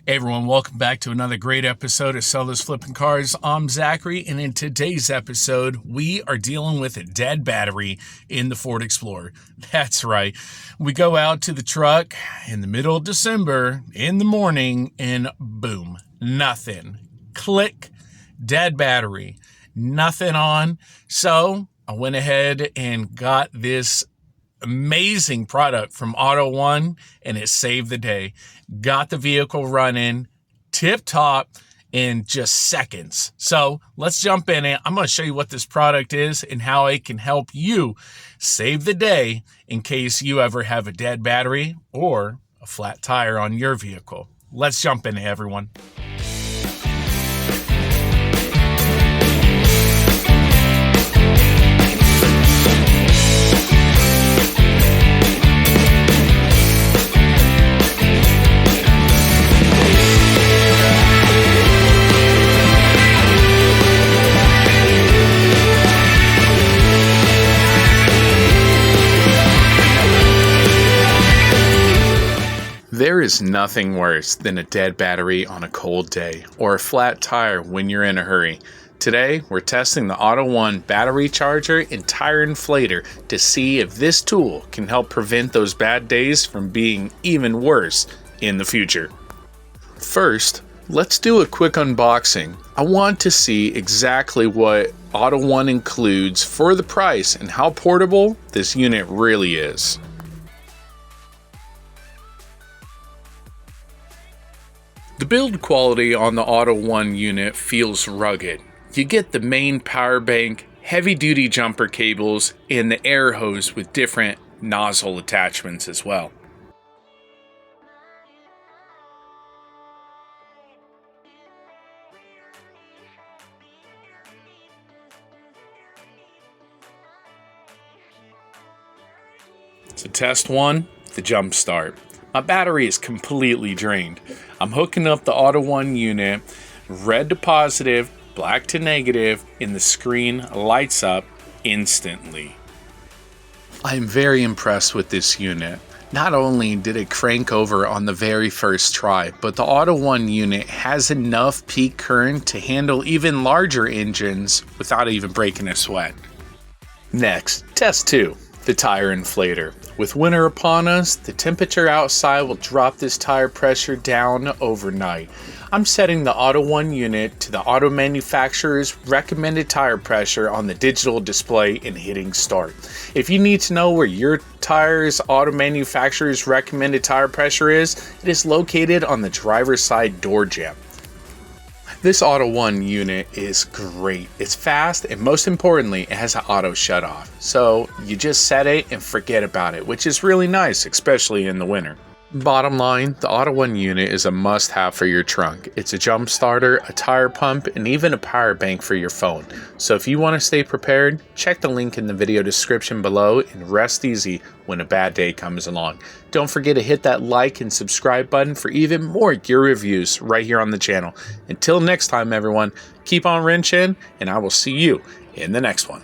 Hey everyone, welcome back to another great episode of Sellers Flipping Cars. I'm Zachary, and in today's episode, we are dealing with a dead battery in the Ford Explorer. That's right. We go out to the truck in the middle of December in the morning, and boom, nothing. Click, dead battery, nothing on. So I went ahead and got this amazing product from Autoone, and it saved the day. Got the vehicle running tip top in just seconds. So let's jump in it. I'm going to show you what this product is and how it can help you save the day in case you ever have a dead battery or a flat tire on your vehicle. Let's jump in it, everyone. There is nothing worse than a dead battery on a cold day or a flat tire when you're in a hurry. Today, we're testing the Autoone battery charger and tire inflator to see if this tool can help prevent those bad days from being even worse in the future. First, let's do a quick unboxing. I want to see exactly what Autoone includes for the price and how portable this unit really is. The build quality on the Autoone unit feels rugged. You get the main power bank, heavy-duty jumper cables, and the air hose with different nozzle attachments as well. So test one, the Jumpstart. My battery is completely drained. I'm hooking up the Autoone unit, red to positive, black to negative, and the screen lights up instantly. I'm very impressed with this unit. Not only did it crank over on the very first try, but the Autoone unit has enough peak current to handle even larger engines without even breaking a sweat. Next, test 2, the tire inflator. With winter upon us, the temperature outside will drop this tire pressure down overnight. I'm setting the Autoone unit to the auto manufacturer's recommended tire pressure on the digital display and hitting start. If you need to know where your tire's auto manufacturer's recommended tire pressure is, it is located on the driver's side door jamb. This Autoone unit is great. It's fast, and most importantly, it has an auto shutoff. So you just set it and forget about it, which is really nice, especially in the winter. Bottom line, the Autoone unit is a must-have for your trunk. It's a jump starter, a tire pump, and even a power bank for your phone. So if you want to stay prepared, check the link in the video description below and rest easy when a bad day comes along. Don't forget to hit that like and subscribe button for even more gear reviews right here on the channel. Until next time, everyone, keep on wrenching, and I will see you in the next one.